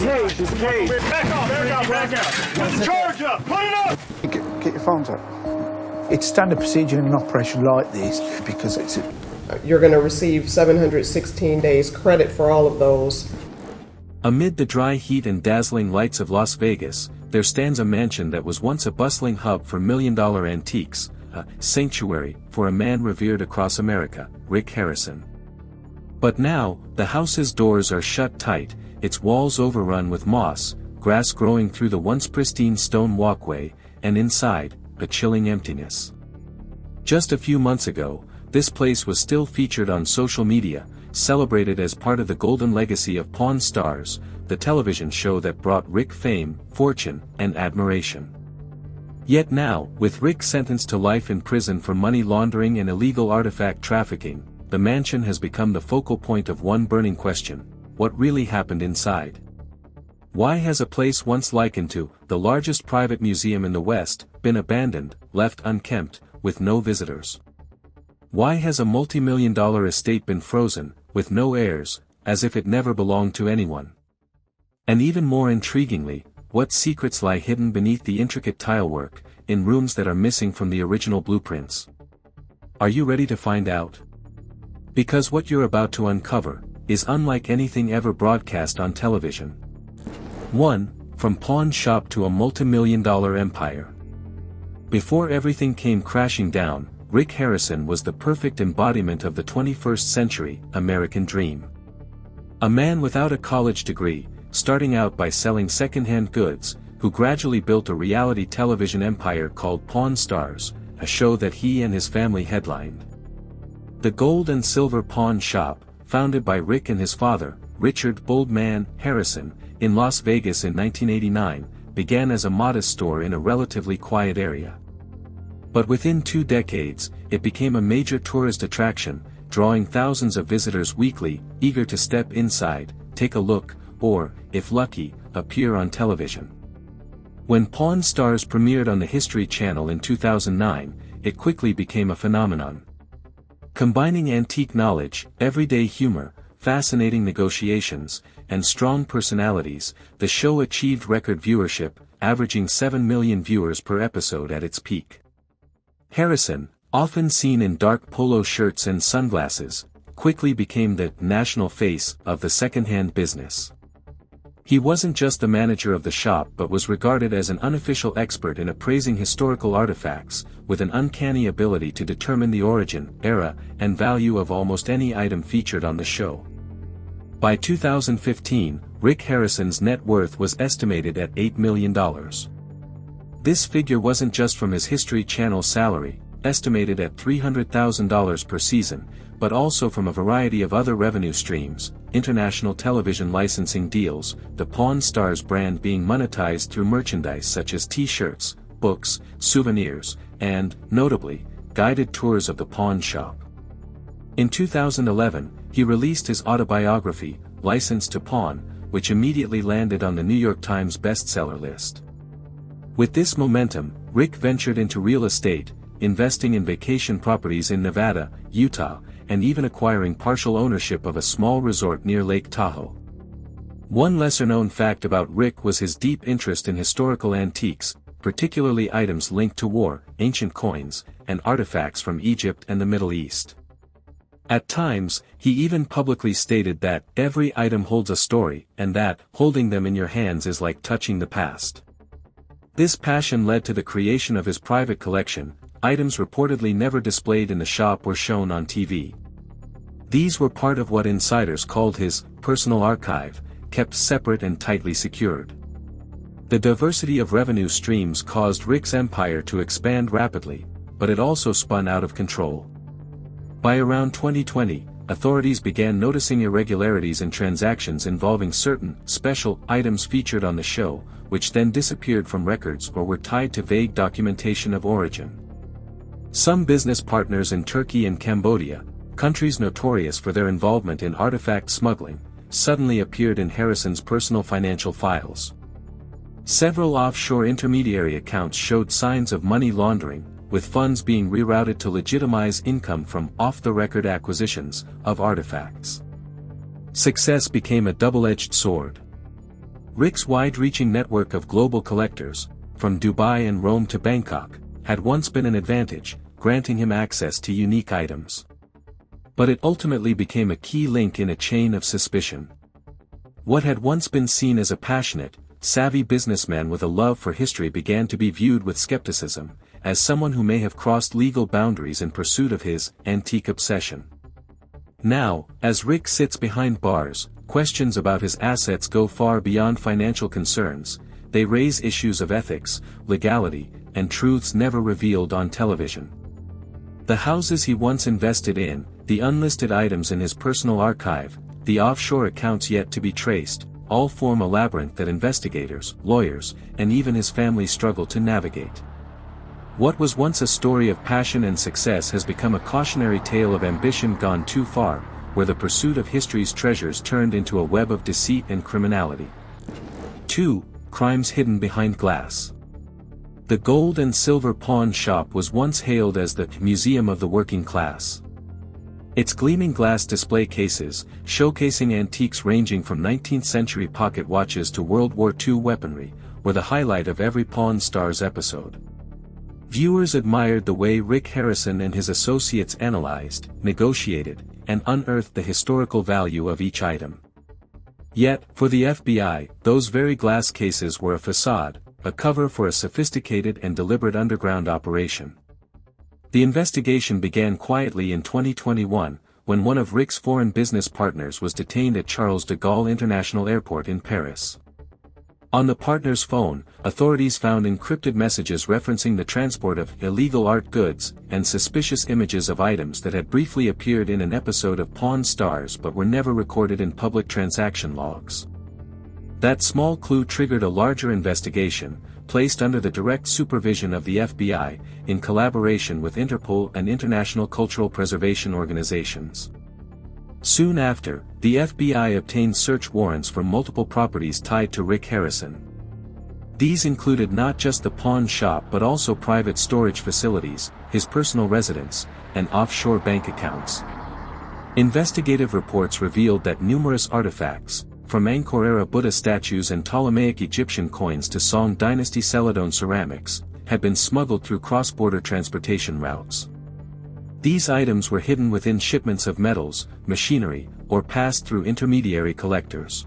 cage, it's cage. Back out. Put the charge up. Put it up. Get your phones up. It's standard procedure in an operation like this because it's a... You're going to receive 716 days credit for all of those. Amid the dry heat and dazzling lights of Las Vegas, there stands a mansion that was once a bustling hub for million-dollar antiques, a sanctuary for a man revered across America, Rick Harrison. But now, the house's doors are shut tight, its walls overrun with moss, grass growing through the once pristine stone walkway, and inside, a chilling emptiness. Just a few months ago, this place was still featured on social media, celebrated as part of the golden legacy of Pawn Stars, the television show that brought Rick fame, fortune, and admiration. Yet now, with Rick sentenced to life in prison for money laundering and illegal artifact trafficking, the mansion has become the focal point of one burning question: what really happened inside? Why has a place once likened to the largest private museum in the West been abandoned, left unkempt, with no visitors? Why has a multi-million-dollar estate been frozen, with no heirs, as if it never belonged to anyone? And even more intriguingly, what secrets lie hidden beneath the intricate tilework, in rooms that are missing from the original blueprints? Are you ready to find out? Because what you're about to uncover is unlike anything ever broadcast on television. 1. From pawn shop to a multi-million-dollar empire. Before everything came crashing down, Rick Harrison was the perfect embodiment of the 21st century American dream. A man without a college degree, starting out by selling second-hand goods, who gradually built a reality television empire called Pawn Stars, a show that he and his family headlined. The Gold and Silver Pawn Shop, founded by Rick and his father, Richard "Bold Man" Harrison, in Las Vegas in 1989, began as a modest store in a relatively quiet area. But within 2 decades, it became a major tourist attraction, drawing thousands of visitors weekly, eager to step inside, take a look, or, if lucky, appear on television. When Pawn Stars premiered on the History Channel in 2009, it quickly became a phenomenon. Combining antique knowledge, everyday humor, fascinating negotiations, and strong personalities, the show achieved record viewership, averaging 7 million viewers per episode at its peak. Harrison, often seen in dark polo shirts and sunglasses, quickly became the national face of the second-hand business. He wasn't just the manager of the shop but was regarded as an unofficial expert in appraising historical artifacts, with an uncanny ability to determine the origin, era, and value of almost any item featured on the show. By 2015, Rick Harrison's net worth was estimated at $8 million. This figure wasn't just from his History Channel salary, estimated at $300,000 per season, but also from a variety of other revenue streams, international television licensing deals, the Pawn Stars brand being monetized through merchandise such as t-shirts, books, souvenirs, and, notably, guided tours of the pawn shop. In 2011, he released his autobiography, License to Pawn, which immediately landed on the New York Times bestseller list. With this momentum, Rick ventured into real estate, investing in vacation properties in Nevada, Utah, and even acquiring partial ownership of a small resort near Lake Tahoe. One lesser-known fact about Rick was his deep interest in historical antiques, particularly items linked to war, ancient coins, and artifacts from Egypt and the Middle East. At times, he even publicly stated that every item holds a story, and that holding them in your hands is like touching the past. This passion led to the creation of his private collection, items reportedly never displayed in the shop or shown on TV. These were part of what insiders called his personal archive, kept separate and tightly secured. The diversity of revenue streams caused Rick's empire to expand rapidly, but it also spun out of control. By around 2020, authorities began noticing irregularities in transactions involving certain special items featured on the show, which then disappeared from records or were tied to vague documentation of origin. Some business partners in Turkey and Cambodia, countries notorious for their involvement in artifact smuggling, suddenly appeared in Harrison's personal financial files. Several offshore intermediary accounts showed signs of money laundering, with funds being rerouted to legitimize income from off-the-record acquisitions of artifacts. Success became a double-edged sword. Rick's wide-reaching network of global collectors, from Dubai and Rome to Bangkok, had once been an advantage, granting him access to unique items. But it ultimately became a key link in a chain of suspicion. What had once been seen as a passionate, savvy businessman with a love for history began to be viewed with skepticism, as someone who may have crossed legal boundaries in pursuit of his antique obsession. Now, as Rick sits behind bars, questions about his assets go far beyond financial concerns. They raise issues of ethics, legality, and truths never revealed on television. The houses he once invested in, the unlisted items in his personal archive, the offshore accounts yet to be traced, all form a labyrinth that investigators, lawyers, and even his family struggle to navigate. What was once a story of passion and success has become a cautionary tale of ambition gone too far, where the pursuit of history's treasures turned into a web of deceit and criminality. 2. Crimes hidden behind glass. The gold and silver pawn shop was once hailed as the museum of the working class. Its gleaming glass display cases, showcasing antiques ranging from 19th-century pocket watches to World War II weaponry, were the highlight of every Pawn Stars episode. Viewers admired the way Rick Harrison and his associates analyzed, negotiated, and unearthed the historical value of each item. Yet, for the FBI, those very glass cases were a facade, a cover for a sophisticated and deliberate underground operation. The investigation began quietly in 2021, when one of Rick's foreign business partners was detained at Charles de Gaulle International Airport in Paris. On the partner's phone, authorities found encrypted messages referencing the transport of illegal art goods and suspicious images of items that had briefly appeared in an episode of Pawn Stars but were never recorded in public transaction logs. That small clue triggered a larger investigation, placed under the direct supervision of the FBI, in collaboration with Interpol and international cultural preservation organizations. Soon after, the FBI obtained search warrants for multiple properties tied to Rick Harrison. These included not just the pawn shop but also private storage facilities, his personal residence, and offshore bank accounts. Investigative reports revealed that numerous artifacts, from Angkor-era Buddha statues and Ptolemaic Egyptian coins to Song dynasty Celadon ceramics, had been smuggled through cross-border transportation routes. These items were hidden within shipments of metals, machinery, or passed through intermediary collectors.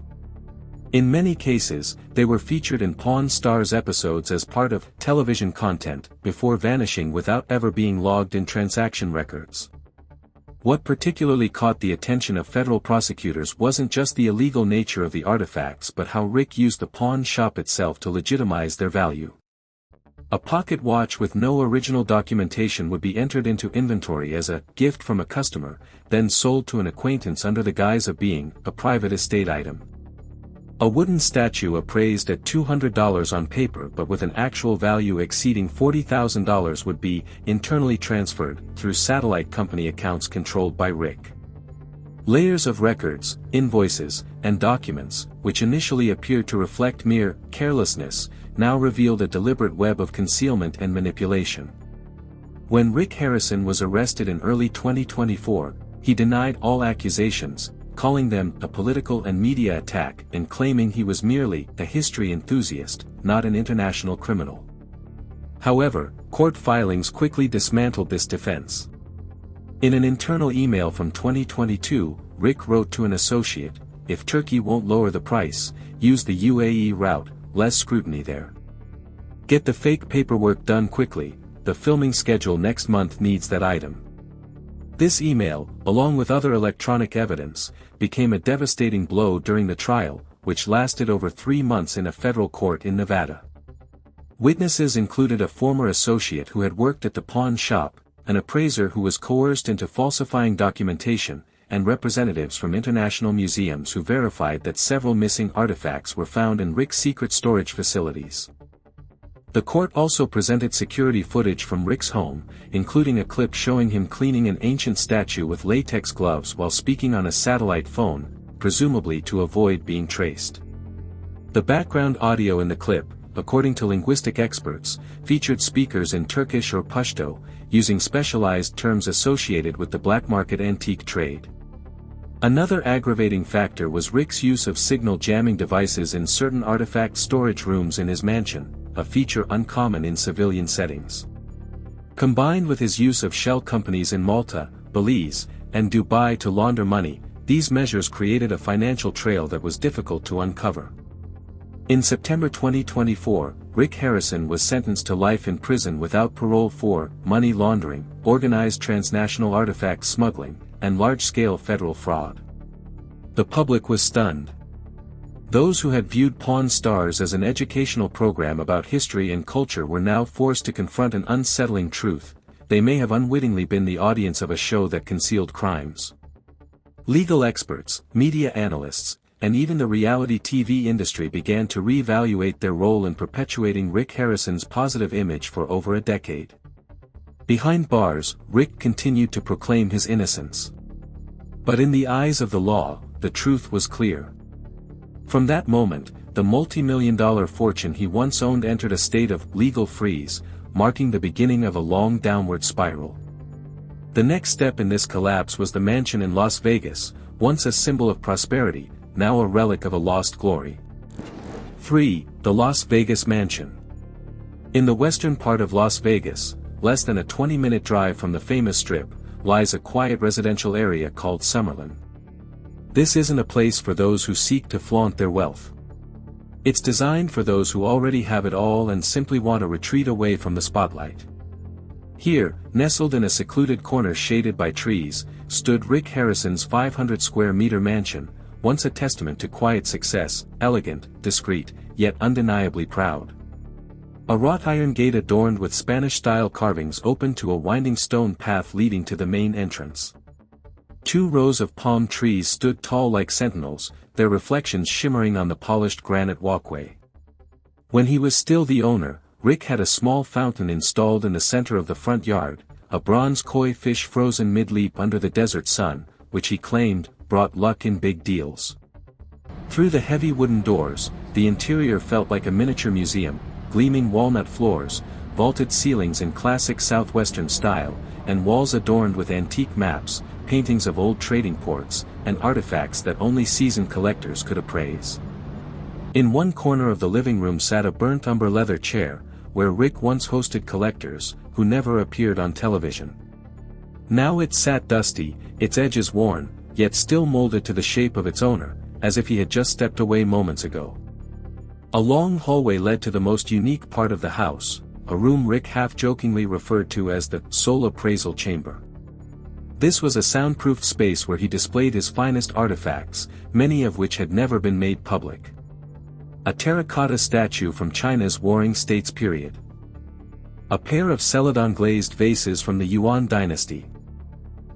In many cases, they were featured in Pawn Stars episodes as part of television content, before vanishing without ever being logged in transaction records. What particularly caught the attention of federal prosecutors wasn't just the illegal nature of the artifacts but how Rick used the pawn shop itself to legitimize their value. A pocket watch with no original documentation would be entered into inventory as a gift from a customer, then sold to an acquaintance under the guise of being a private estate item. A wooden statue appraised at $200 on paper but with an actual value exceeding $40,000 would be internally transferred through satellite company accounts controlled by Rick. Layers of records, invoices, and documents, which initially appeared to reflect mere carelessness, now revealed a deliberate web of concealment and manipulation. When Rick Harrison was arrested in early 2024, he denied all accusations, calling them a political and media attack and claiming he was merely a history enthusiast, not an international criminal. However, court filings quickly dismantled this defense. In an internal email from 2022, Rick wrote to an associate, "If Turkey won't lower the price, use the UAE route, less scrutiny there. Get the fake paperwork done quickly, the filming schedule next month needs that item." This email, along with other electronic evidence, became a devastating blow during the trial, which lasted over 3 months in a federal court in Nevada. Witnesses included a former associate who had worked at the pawn shop, an appraiser who was coerced into falsifying documentation, and representatives from international museums who verified that several missing artifacts were found in Rick's secret storage facilities. The court also presented security footage from Rick's home, including a clip showing him cleaning an ancient statue with latex gloves while speaking on a satellite phone, presumably to avoid being traced. The background audio in the clip, according to linguistic experts, featured speakers in Turkish or Pashto, using specialized terms associated with the black market antique trade. Another aggravating factor was Rick's use of signal jamming devices in certain artifact storage rooms in his mansion, a feature uncommon in civilian settings. Combined with his use of shell companies in Malta, Belize, and Dubai to launder money, these measures created a financial trail that was difficult to uncover. In September 2024, Rick Harrison was sentenced to life in prison without parole for money laundering, organized transnational artifact smuggling, and large-scale federal fraud. The public was stunned. Those who had viewed Pawn Stars as an educational program about history and culture were now forced to confront an unsettling truth: they may have unwittingly been the audience of a show that concealed crimes. Legal experts, media analysts, and even the reality TV industry began to reevaluate their role in perpetuating Rick Harrison's positive image for over a decade. Behind bars, Rick continued to proclaim his innocence. But in the eyes of the law, the truth was clear. From that moment, the multi-million-dollar fortune he once owned entered a state of legal freeze, marking the beginning of a long downward spiral. The next step in this collapse was the mansion in Las Vegas, once a symbol of prosperity, now a relic of a lost glory. 3. The Las Vegas Mansion. In the western part of Las Vegas, less than a 20-minute drive from the famous Strip, lies a quiet residential area called Summerlin. This isn't a place for those who seek to flaunt their wealth. It's designed for those who already have it all and simply want to retreat away from the spotlight. Here, nestled in a secluded corner shaded by trees, stood Rick Harrison's 500-square-meter mansion, once a testament to quiet success, elegant, discreet, yet undeniably proud. A wrought iron gate adorned with Spanish-style carvings opened to a winding stone path leading to the main entrance. 2 rows of palm trees stood tall like sentinels, their reflections shimmering on the polished granite walkway. When he was still the owner, Rick had a small fountain installed in the center of the front yard, a bronze koi fish frozen mid-leap under the desert sun, which he claimed brought luck in big deals. Through the heavy wooden doors, the interior felt like a miniature museum: gleaming walnut floors, vaulted ceilings in classic southwestern style, and walls adorned with antique maps, paintings of old trading ports, and artifacts that only seasoned collectors could appraise. In one corner of the living room sat a burnt umber leather chair, where Rick once hosted collectors, who never appeared on television. Now it sat dusty, its edges worn, yet still molded to the shape of its owner, as if he had just stepped away moments ago. A long hallway led to the most unique part of the house, a room Rick half-jokingly referred to as the soul appraisal chamber. This was a soundproofed space where he displayed his finest artifacts, many of which had never been made public. A terracotta statue from China's Warring States period. A pair of celadon-glazed vases from the Yuan dynasty.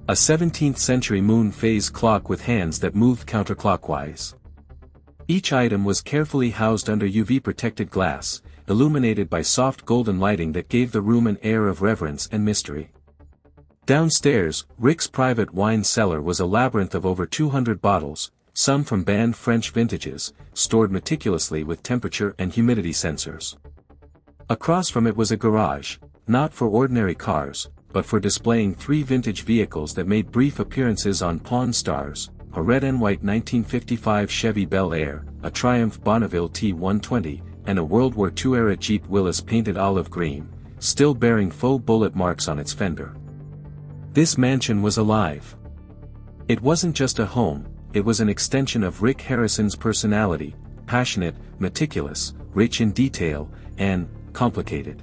A 17th-century moon phase clock with hands that moved counterclockwise. Each item was carefully housed under UV-protected glass, illuminated by soft golden lighting that gave the room an air of reverence and mystery. Downstairs, Rick's private wine cellar was a labyrinth of over 200 bottles, some from banned French vintages, stored meticulously with temperature and humidity sensors. Across from it was a garage, not for ordinary cars, but for displaying 3 vintage vehicles that made brief appearances on Pawn Stars: a red and white 1955 Chevy Bel Air, a Triumph Bonneville T120, and a World War II-era Jeep Willys painted olive green, still bearing faux bullet marks on its fender. This mansion was alive. It wasn't just a home, it was an extension of Rick Harrison's personality: passionate, meticulous, rich in detail, and complicated.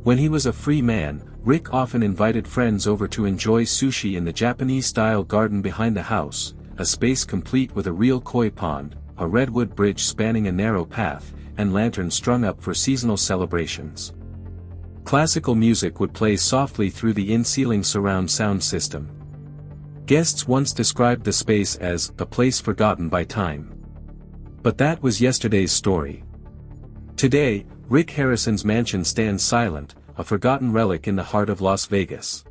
When he was a free man, Rick often invited friends over to enjoy sushi in the Japanese-style garden behind the house, a space complete with a real koi pond, a redwood bridge spanning a narrow path, and lanterns strung up for seasonal celebrations. Classical music would play softly through the in-ceiling surround sound system. Guests once described the space as a place forgotten by time. But that was yesterday's story. Today, Rick Harrison's mansion stands silent, a forgotten relic in the heart of Las Vegas.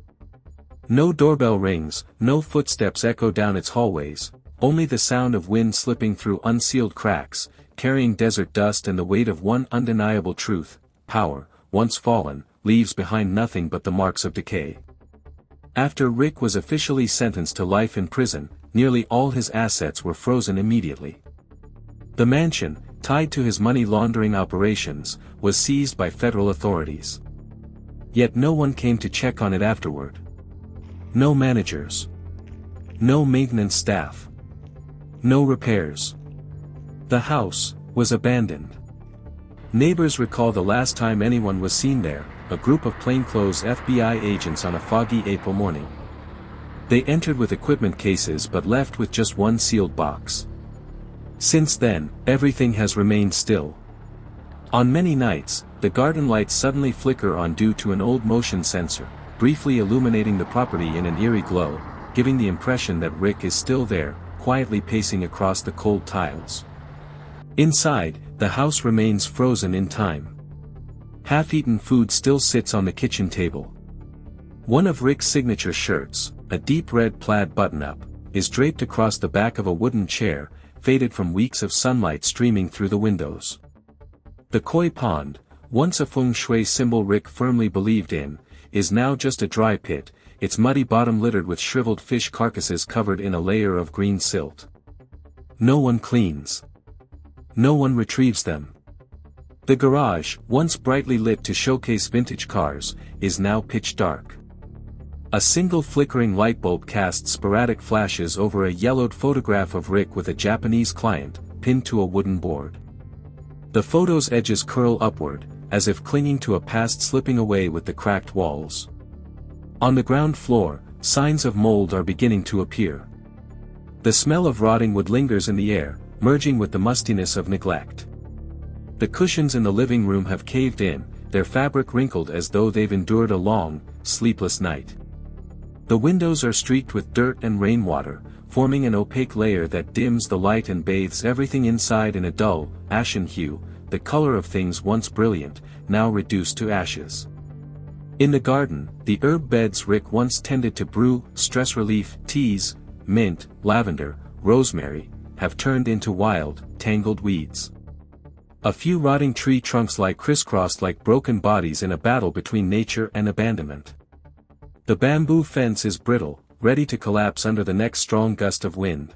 No doorbell rings, no footsteps echo down its hallways, only the sound of wind slipping through unsealed cracks, carrying desert dust and the weight of one undeniable truth: power, once fallen, leaves behind nothing but the marks of decay. After Rick was officially sentenced to life in prison, nearly all his assets were frozen immediately. The mansion, tied to his money laundering operations, was seized by federal authorities. Yet no one came to check on it afterward. No managers. No maintenance staff. No repairs. The house was abandoned. Neighbors recall the last time anyone was seen there, a group of plainclothes FBI agents on a foggy April morning. They entered with equipment cases but left with just one sealed box. Since then, everything has remained still. On many nights, the garden lights suddenly flicker on due to an old motion sensor, briefly illuminating the property in an eerie glow, giving the impression that Rick is still there, quietly pacing across the cold tiles. Inside, the house remains frozen in time. Half-eaten food still sits on the kitchen table. One of Rick's signature shirts, a deep red plaid button-up, is draped across the back of a wooden chair, faded from weeks of sunlight streaming through the windows. The koi pond, once a feng shui symbol Rick firmly believed in, is now just a dry pit, its muddy bottom littered with shriveled fish carcasses covered in a layer of green silt. No one cleans. No one retrieves them. The garage, once brightly lit to showcase vintage cars, is now pitch dark. A single flickering light bulb casts sporadic flashes over a yellowed photograph of Rick with a Japanese client, pinned to a wooden board. The photo's edges curl upward, as if clinging to a past slipping away with the cracked walls. On the ground floor, signs of mold are beginning to appear. The smell of rotting wood lingers in the air, merging with the mustiness of neglect. The cushions in the living room have caved in, their fabric wrinkled as though they've endured a long, sleepless night. The windows are streaked with dirt and rainwater, forming an opaque layer that dims the light and bathes everything inside in a dull, ashen hue, the color of things once brilliant, now reduced to ashes. In the garden, the herb beds Rick once tended to brew, stress relief, teas, mint, lavender, rosemary, have turned into wild, tangled weeds. A few rotting tree trunks lie crisscrossed like broken bodies in a battle between nature and abandonment. The bamboo fence is brittle, ready to collapse under the next strong gust of wind.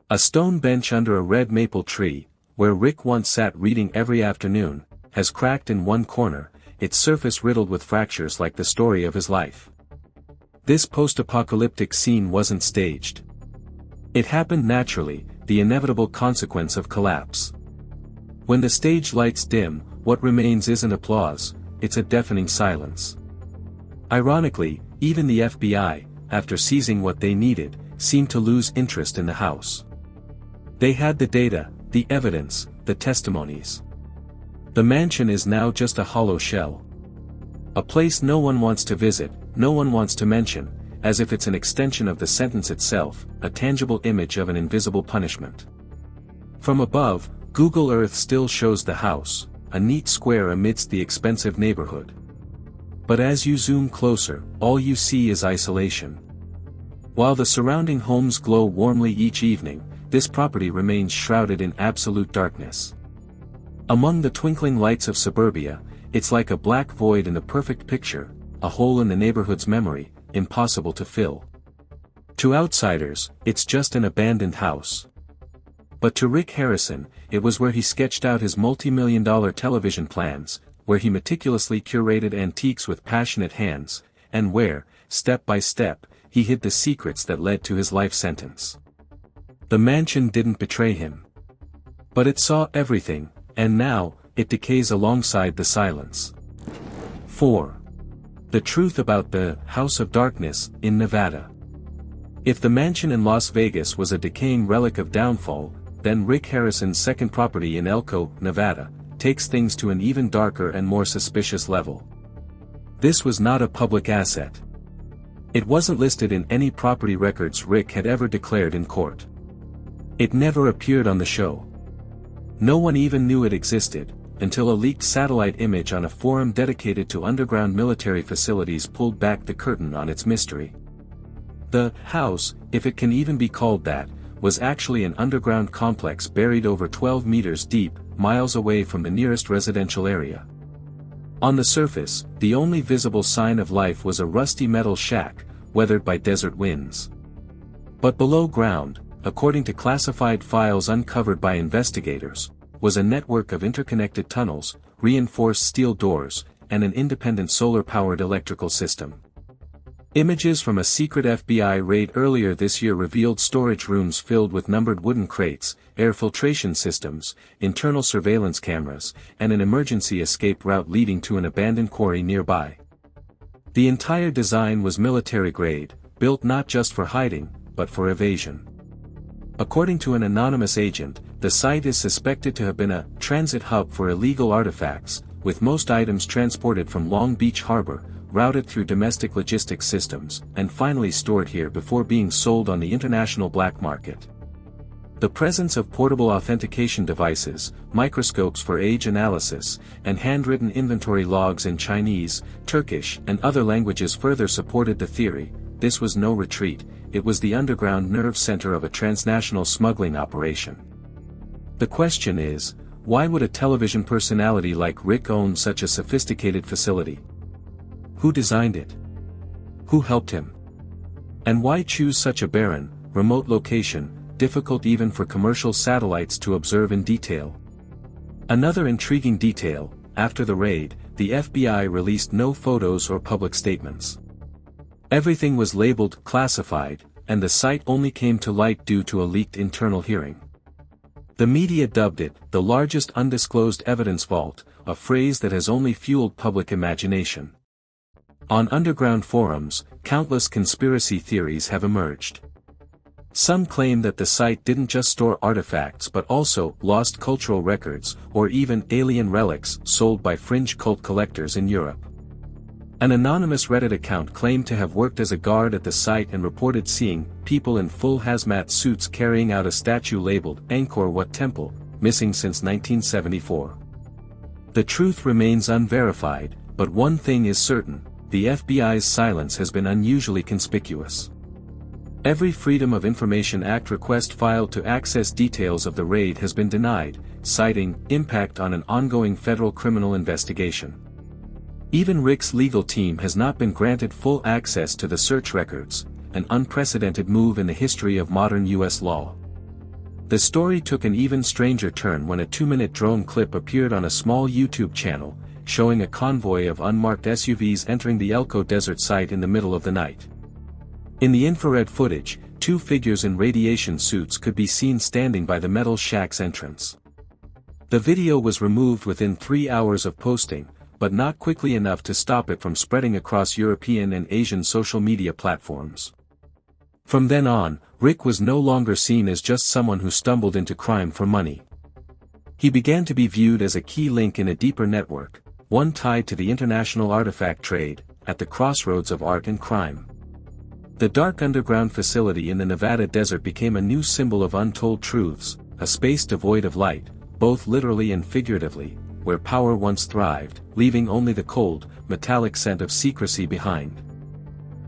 A stone bench under a red maple tree, where Rick once sat reading every afternoon, has cracked in one corner, its surface riddled with fractures like the story of his life. This post-apocalyptic scene wasn't staged. It happened naturally, the inevitable consequence of collapse. When the stage lights dim, what remains isn't applause, it's a deafening silence. Ironically, even the FBI, after seizing what they needed, seemed to lose interest in the house. They had the data, the evidence, the testimonies. The mansion is now just a hollow shell. A place no one wants to visit, no one wants to mention, as if it's an extension of the sentence itself, a tangible image of an invisible punishment. From above, Google Earth still shows the house, a neat square amidst the expensive neighborhood. But as you zoom closer, all you see is isolation. While the surrounding homes glow warmly each evening, this property remains shrouded in absolute darkness. Among the twinkling lights of suburbia, it's like a black void in the perfect picture, a hole in the neighborhood's memory, impossible to fill. To outsiders, it's just an abandoned house. But to Rick Harrison, it was where he sketched out his multi-million-dollar television plans, where he meticulously curated antiques with passionate hands, and where, step by step, he hid the secrets that led to his life sentence. The mansion didn't betray him. But it saw everything, and now, it decays alongside the silence. 4. The truth about the House of Darkness in Nevada. If the mansion in Las Vegas was a decaying relic of downfall, then Rick Harrison's second property in Elko, Nevada, takes things to an even darker and more suspicious level. This was not a public asset. It wasn't listed in any property records Rick had ever declared in court. It never appeared on the show. No one even knew it existed, until a leaked satellite image on a forum dedicated to underground military facilities pulled back the curtain on its mystery. The house, if it can even be called that, was actually an underground complex buried over 12 meters deep, miles away from the nearest residential area. On the surface, the only visible sign of life was a rusty metal shack, weathered by desert winds. But below ground, according to classified files uncovered by investigators, was a network of interconnected tunnels, reinforced steel doors, and an independent solar-powered electrical system. Images from a secret FBI raid earlier this year revealed storage rooms filled with numbered wooden crates, air filtration systems, internal surveillance cameras, and an emergency escape route leading to an abandoned quarry nearby. The entire design was military-grade, built not just for hiding, but for evasion. According to an anonymous agent, the site is suspected to have been a transit hub for illegal artifacts, with most items transported from Long Beach Harbor, routed through domestic logistics systems, and finally stored here before being sold on the international black market. The presence of portable authentication devices, microscopes for age analysis, and handwritten inventory logs in Chinese, Turkish, and other languages further supported the theory. This was no retreat, it was the underground nerve center of a transnational smuggling operation. The question is, why would a television personality like Rick own such a sophisticated facility? Who designed it? Who helped him? And why choose such a barren, remote location, difficult even for commercial satellites to observe in detail? Another intriguing detail, after the raid, the FBI released no photos or public statements. Everything was labeled classified, and the site only came to light due to a leaked internal hearing. The media dubbed it the largest undisclosed evidence vault, a phrase that has only fueled public imagination. On underground forums, countless conspiracy theories have emerged. Some claim that the site didn't just store artifacts but also lost cultural records or even alien relics sold by fringe cult collectors in Europe. An anonymous Reddit account claimed to have worked as a guard at the site and reported seeing people in full hazmat suits carrying out a statue labeled Angkor Wat Temple, missing since 1974. The truth remains unverified, but one thing is certain: the FBI's silence has been unusually conspicuous. Every Freedom of Information Act request filed to access details of the raid has been denied, citing impact on an ongoing federal criminal investigation. Even Rick's legal team has not been granted full access to the search records, an unprecedented move in the history of modern U.S. law. The story took an even stranger turn when a 2-minute drone clip appeared on a small YouTube channel, showing a convoy of unmarked SUVs entering the Elko Desert site in the middle of the night. In the infrared footage, 2 figures in radiation suits could be seen standing by the metal shack's entrance. The video was removed within 3 hours of posting, but not quickly enough to stop it from spreading across European and Asian social media platforms. From then on, Rick was no longer seen as just someone who stumbled into crime for money. He began to be viewed as a key link in a deeper network, one tied to the international artifact trade, at the crossroads of art and crime. The dark underground facility in the Nevada desert became a new symbol of untold truths, a space devoid of light, both literally and figuratively, where power once thrived, leaving only the cold, metallic scent of secrecy behind.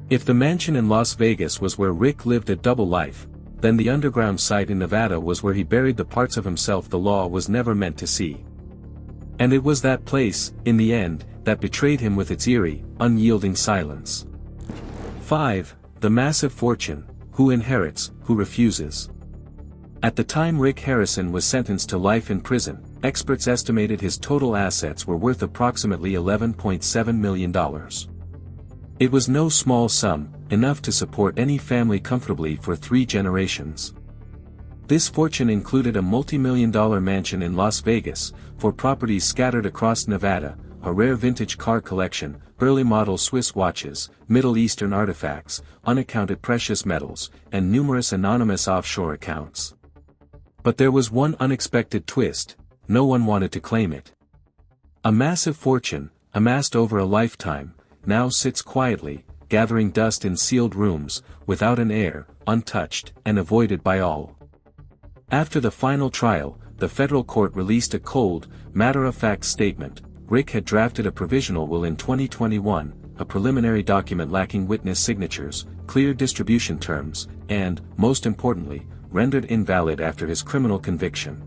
If the mansion in Las Vegas was where Rick lived a double life, then the underground site in Nevada was where he buried the parts of himself the law was never meant to see. And it was that place, in the end, that betrayed him with its eerie, unyielding silence. 5. The massive fortune: who inherits, who refuses. At the time Rick Harrison was sentenced to life in prison, experts estimated his total assets were worth approximately $11.7 million. It was no small sum, enough to support any family comfortably for 3 generations. This fortune included a multi-million-dollar mansion in Las Vegas, 4 properties scattered across Nevada, a rare vintage car collection, early model Swiss watches, Middle Eastern artifacts, unaccounted precious metals, and numerous anonymous offshore accounts. But there was one unexpected twist: no one wanted to claim it. A massive fortune, amassed over a lifetime, now sits quietly, gathering dust in sealed rooms, without an heir, untouched, and avoided by all. After the final trial, the federal court released a cold, matter-of-fact statement. Rick had drafted a provisional will in 2021, a preliminary document lacking witness signatures, clear distribution terms, and, most importantly, rendered invalid after his criminal conviction.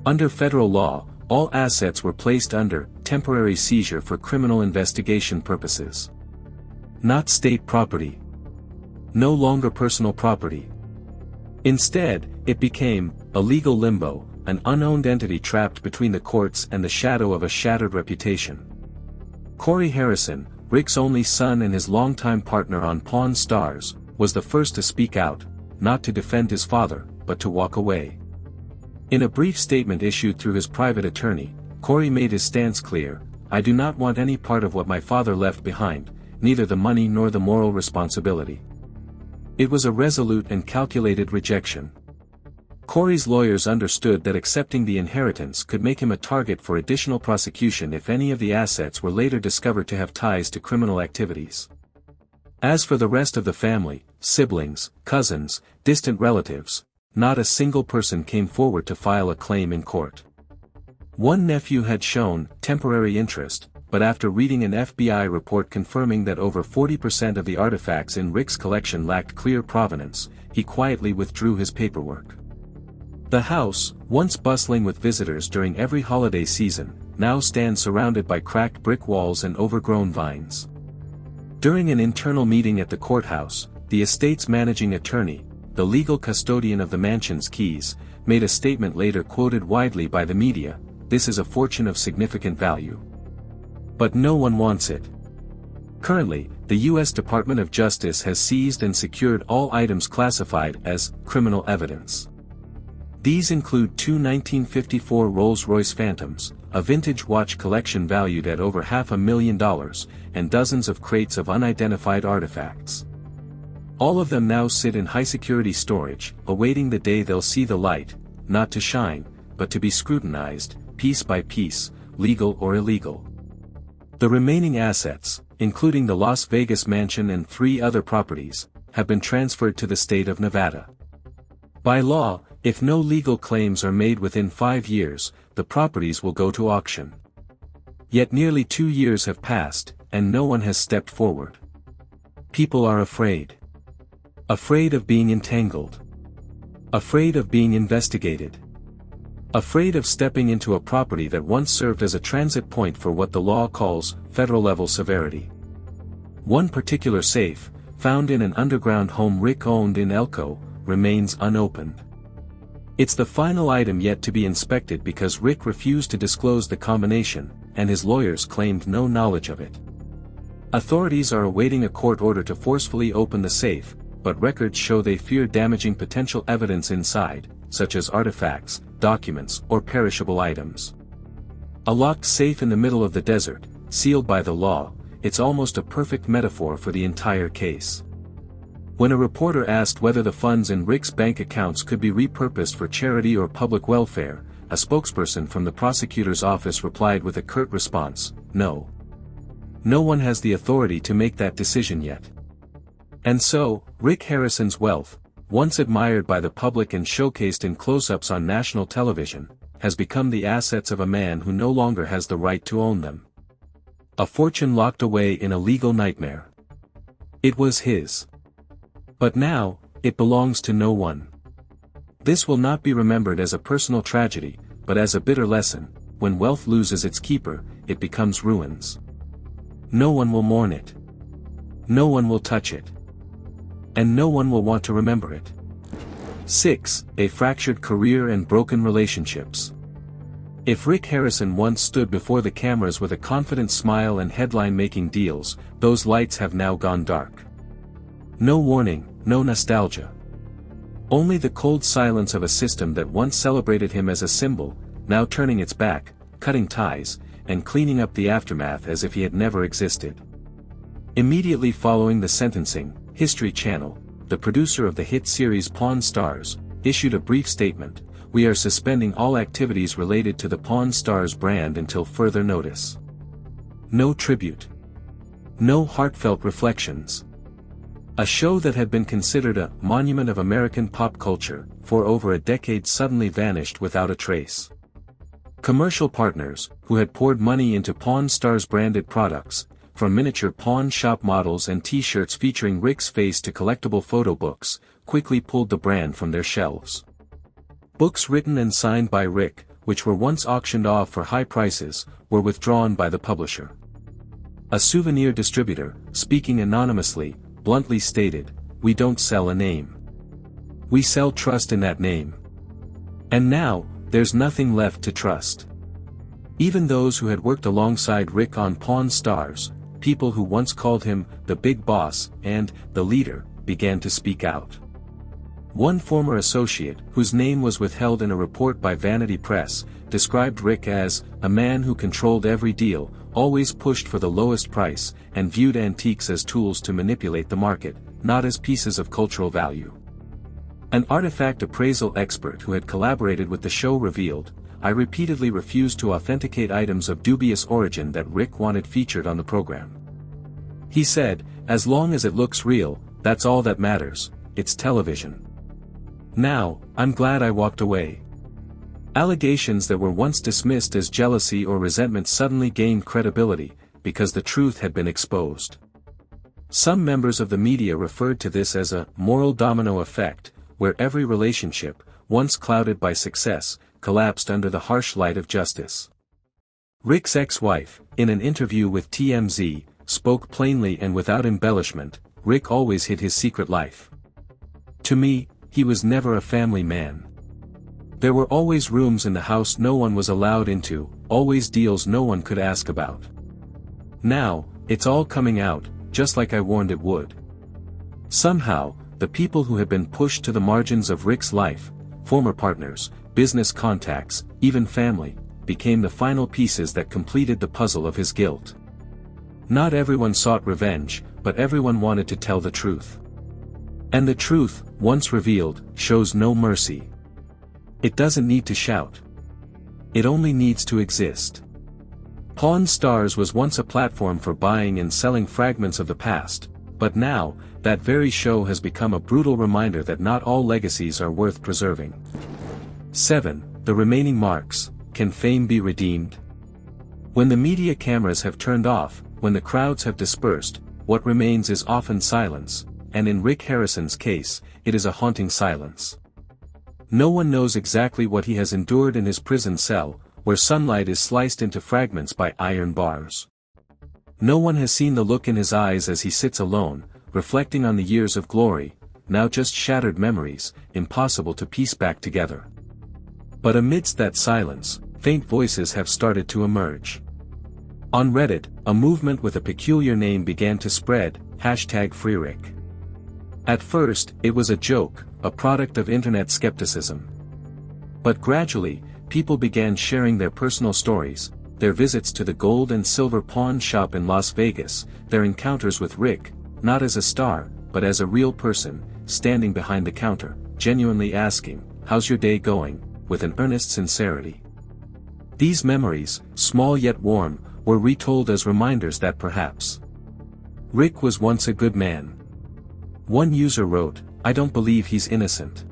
Under federal law, all assets were placed under temporary seizure for criminal investigation purposes. Not state property. no longer personal property. Instead, it became a legal limbo, an unowned entity trapped between the courts and the shadow of a shattered reputation. Corey Harrison, Rick's only son and his longtime partner on Pawn Stars, was the first to speak out, not to defend his father, but to walk away. In a brief statement issued through his private attorney, Corey made his stance clear: "I do not want any part of what my father left behind, neither the money nor the moral responsibility." It was a resolute and calculated rejection. Corey's lawyers understood that accepting the inheritance could make him a target for additional prosecution if any of the assets were later discovered to have ties to criminal activities. As for the rest of the family, siblings, cousins, distant relatives, not a single person came forward to file a claim in court. One nephew had shown temporary interest, but after reading an FBI report confirming that over 40% of the artifacts in Rick's collection lacked clear provenance, he quietly withdrew his paperwork. The house, once bustling with visitors during every holiday season, now stands surrounded by cracked brick walls and overgrown vines. During an internal meeting at the courthouse, the estate's managing attorney, the legal custodian of the mansion's keys, made a statement later quoted widely by the media: "This is a fortune of significant value. But no one wants it." Currently, the U.S. Department of Justice has seized and secured all items classified as criminal evidence. These include two 1954 Rolls-Royce Phantoms, a vintage watch collection valued at over $500,000, and dozens of crates of unidentified artifacts. All of them now sit in high-security storage, awaiting the day they'll see the light, not to shine, but to be scrutinized, piece by piece, legal or illegal. The remaining assets, including the Las Vegas mansion and 3 other properties, have been transferred to the state of Nevada. By law, if no legal claims are made within 5 years, the properties will go to auction. Yet nearly 2 years have passed, and no one has stepped forward. People are afraid. Afraid of being entangled. Afraid of being investigated. Afraid of stepping into a property that once served as a transit point for what the law calls federal-level severity. One particular safe, found in an underground home Rick owned in Elko, remains unopened. It's the final item yet to be inspected because Rick refused to disclose the combination, and his lawyers claimed no knowledge of it. Authorities are awaiting a court order to forcefully open the safe, but records show they fear damaging potential evidence inside, such as artifacts, documents, or perishable items. A locked safe in the middle of the desert, sealed by the law, it's almost a perfect metaphor for the entire case. When a reporter asked whether the funds in Rick's bank accounts could be repurposed for charity or public welfare, a spokesperson from the prosecutor's office replied with a curt response: "No. No one has the authority to make that decision yet." And so, Rick Harrison's wealth, once admired by the public and showcased in close-ups on national television, has become the assets of a man who no longer has the right to own them. A fortune locked away in a legal nightmare. It was his. But now, it belongs to no one. This will not be remembered as a personal tragedy, but as a bitter lesson: when wealth loses its keeper, it becomes ruins. No one will mourn it. No one will touch it. And no one will want to remember it. 6. A fractured career and broken relationships. If Rick Harrison once stood before the cameras with a confident smile and headline-making deals, those lights have now gone dark. No warning, no nostalgia. Only the cold silence of a system that once celebrated him as a symbol, now turning its back, cutting ties, and cleaning up the aftermath as if he had never existed. Immediately following the sentencing, History Channel, the producer of the hit series Pawn Stars, issued a brief statement: "We are suspending all activities related to the Pawn Stars brand until further notice." No tribute. No heartfelt reflections. A show that had been considered a monument of American pop culture for over a decade suddenly vanished without a trace. Commercial partners, who had poured money into Pawn Stars branded products, from miniature pawn shop models and t-shirts featuring Rick's face to collectible photo books, quickly pulled the brand from their shelves. Books written and signed by Rick, which were once auctioned off for high prices, were withdrawn by the publisher. A souvenir distributor, speaking anonymously, bluntly stated, we don't sell a name. We sell trust in that name. And now, there's nothing left to trust. Even those who had worked alongside Rick on Pawn Stars, people who once called him the big boss and the leader, began to speak out. One former associate, whose name was withheld in a report by Vanity Press, described Rick as a man who controlled every deal, always pushed for the lowest price, and viewed antiques as tools to manipulate the market, not as pieces of cultural value. An artifact appraisal expert who had collaborated with the show revealed, "I repeatedly refused to authenticate items of dubious origin that Rick wanted featured on the program. He said, as long as it looks real, that's all that matters, it's television. Now, I'm glad I walked away." Allegations that were once dismissed as jealousy or resentment suddenly gained credibility, because the truth had been exposed. Some members of the media referred to this as a moral domino effect, where every relationship, once clouded by success, collapsed under the harsh light of justice. Rick's ex-wife, in an interview with TMZ, spoke plainly and without embellishment. Rick always hid his secret life. "To me, he was never a family man. There were always rooms in the house no one was allowed into, always deals no one could ask about. Now, it's all coming out, just like I warned it would." Somehow, the people who had been pushed to the margins of Rick's life, former partners, business contacts, even family, became the final pieces that completed the puzzle of his guilt. Not everyone sought revenge, but everyone wanted to tell the truth. And the truth, once revealed, shows no mercy. It doesn't need to shout. It only needs to exist. Pawn Stars was once a platform for buying and selling fragments of the past, but now, that very show has become a brutal reminder that not all legacies are worth preserving. 7. The remaining marks. Can fame be redeemed? When the media cameras have turned off, when the crowds have dispersed, what remains is often silence, and in Rick Harrison's case, it is a haunting silence. No one knows exactly what he has endured in his prison cell, where sunlight is sliced into fragments by iron bars. No one has seen the look in his eyes as he sits alone, reflecting on the years of glory, now just shattered memories, impossible to piece back together. But amidst that silence, faint voices have started to emerge. On Reddit, a movement with a peculiar name began to spread, #FreeRick. At first, it was a joke, a product of internet skepticism. But gradually, people began sharing their personal stories, their visits to the gold and silver pawn shop in Las Vegas, their encounters with Rick, not as a star, but as a real person, standing behind the counter, genuinely asking, "How's your day going?" with an earnest sincerity. These memories, small yet warm, were retold as reminders that perhaps Rick was once a good man. One user wrote, "I don't believe he's innocent.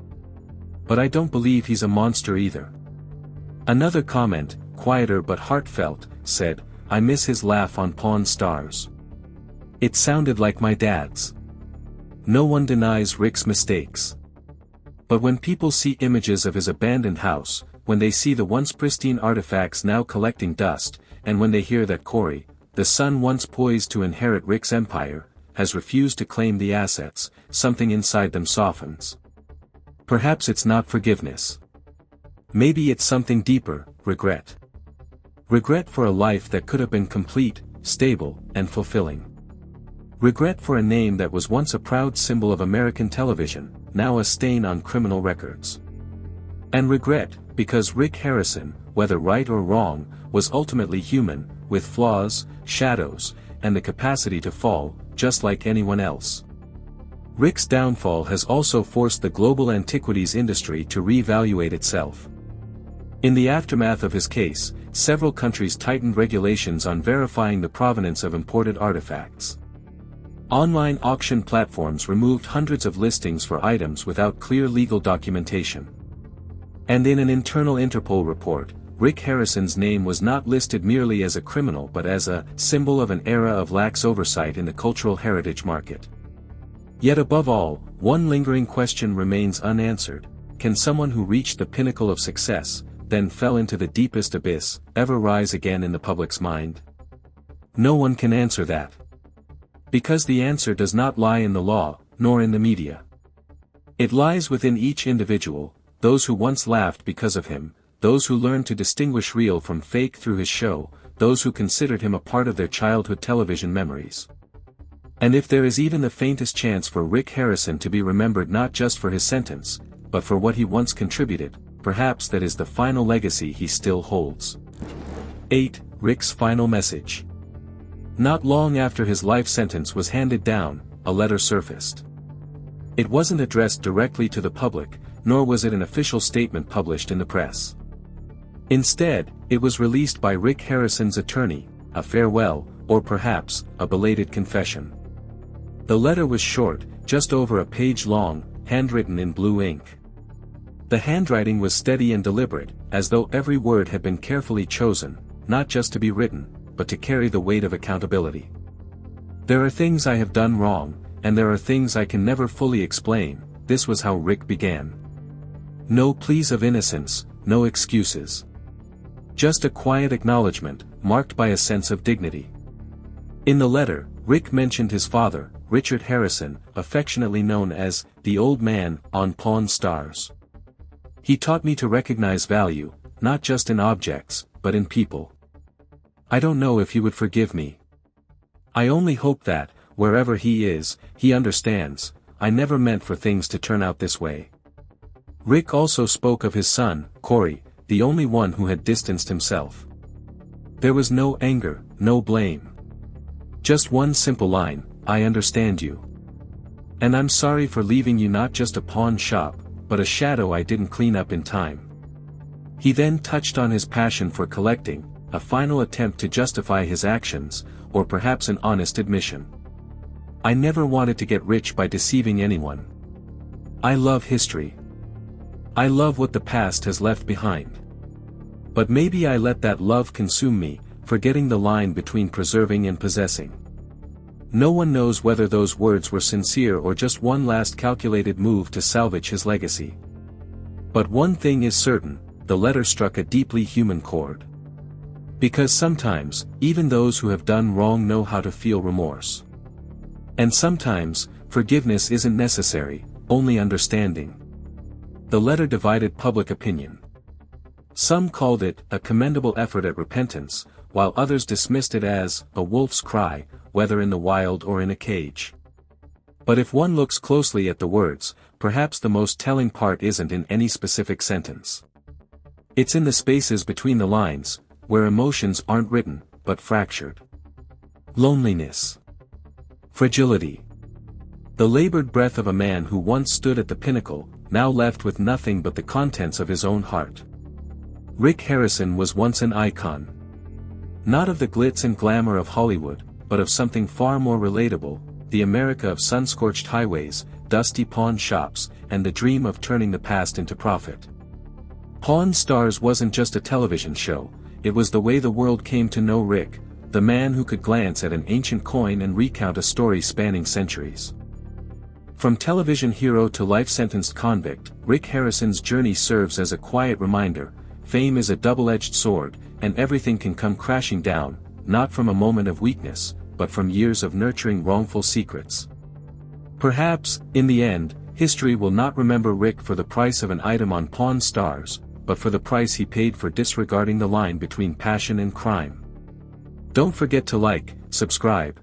But I don't believe he's a monster either." Another comment, quieter but heartfelt, said, "I miss his laugh on Pawn Stars. It sounded like my dad's." No one denies Rick's mistakes. But when people see images of his abandoned house, when they see the once pristine artifacts now collecting dust, and when they hear that Corey, the son once poised to inherit Rick's empire, has refused to claim the assets, something inside them softens. Perhaps it's not forgiveness. Maybe it's something deeper, regret. Regret for a life that could have been complete, stable, and fulfilling. Regret for a name that was once a proud symbol of American television, now a stain on criminal records. And regret, because Rick Harrison, whether right or wrong, was ultimately human, with flaws, shadows, and the capacity to fall, just like anyone else. Rick's downfall has also forced the global antiquities industry to reevaluate itself. In the aftermath of his case, several countries tightened regulations on verifying the provenance of imported artifacts. Online auction platforms removed hundreds of listings for items without clear legal documentation. And in an internal Interpol report, Rick Harrison's name was not listed merely as a criminal but as a symbol of an era of lax oversight in the cultural heritage market. Yet above all, one lingering question remains unanswered: can someone who reached the pinnacle of success, then fell into the deepest abyss, ever rise again in the public's mind? No one can answer that. Because the answer does not lie in the law, nor in the media. It lies within each individual, those who once laughed because of him, those who learned to distinguish real from fake through his show, those who considered him a part of their childhood television memories. And if there is even the faintest chance for Rick Harrison to be remembered not just for his sentence, but for what he once contributed, perhaps that is the final legacy he still holds. 8. Rick's final message. Not long after his life sentence was handed down, a letter surfaced. It wasn't addressed directly to the public, nor was it an official statement published in the press. Instead, it was released by Rick Harrison's attorney, a farewell, or perhaps, a belated confession. The letter was short, just over a page long, handwritten in blue ink. The handwriting was steady and deliberate, as though every word had been carefully chosen, not just to be written, but to carry the weight of accountability. There are things I have done wrong, and there are things I can never fully explain, this was how Rick began. No pleas of innocence, no excuses. Just a quiet acknowledgement, marked by a sense of dignity. In the letter, Rick mentioned his father, Richard Harrison, affectionately known as the Old Man on Pawn Stars. He taught me to recognize value, not just in objects, but in people. I don't know if he would forgive me. I only hope that, wherever he is, he understands, I never meant for things to turn out this way. Rick also spoke of his son, Corey, the only one who had distanced himself. There was no anger, no blame. Just one simple line, I understand you. And I'm sorry for leaving you not just a pawn shop, but a shadow I didn't clean up in time. He then touched on his passion for collecting, a final attempt to justify his actions, or perhaps an honest admission. I never wanted to get rich by deceiving anyone. I love history. I love what the past has left behind. But maybe I let that love consume me, forgetting the line between preserving and possessing. No one knows whether those words were sincere or just one last calculated move to salvage his legacy. But one thing is certain, the letter struck a deeply human chord. Because sometimes, even those who have done wrong know how to feel remorse. And sometimes, forgiveness isn't necessary, only understanding. The letter divided public opinion. Some called it a commendable effort at repentance, while others dismissed it as a wolf's cry, whether in the wild or in a cage. But if one looks closely at the words, perhaps the most telling part isn't in any specific sentence. It's in the spaces between the lines, where emotions aren't written, but fractured. Loneliness. Fragility. The labored breath of a man who once stood at the pinnacle, now left with nothing but the contents of his own heart. Rick Harrison was once an icon. Not of the glitz and glamour of Hollywood, but of something far more relatable, the America of sun-scorched highways, dusty pawn shops, and the dream of turning the past into profit. Pawn Stars wasn't just a television show, it was the way the world came to know Rick, the man who could glance at an ancient coin and recount a story spanning centuries. From television hero to life-sentenced convict, Rick Harrison's journey serves as a quiet reminder, fame is a double-edged sword, and everything can come crashing down, not from a moment of weakness, but from years of nurturing wrongful secrets. Perhaps, in the end, history will not remember Rick for the price of an item on Pawn Stars, but for the price he paid for disregarding the line between passion and crime. Don't forget to like, subscribe,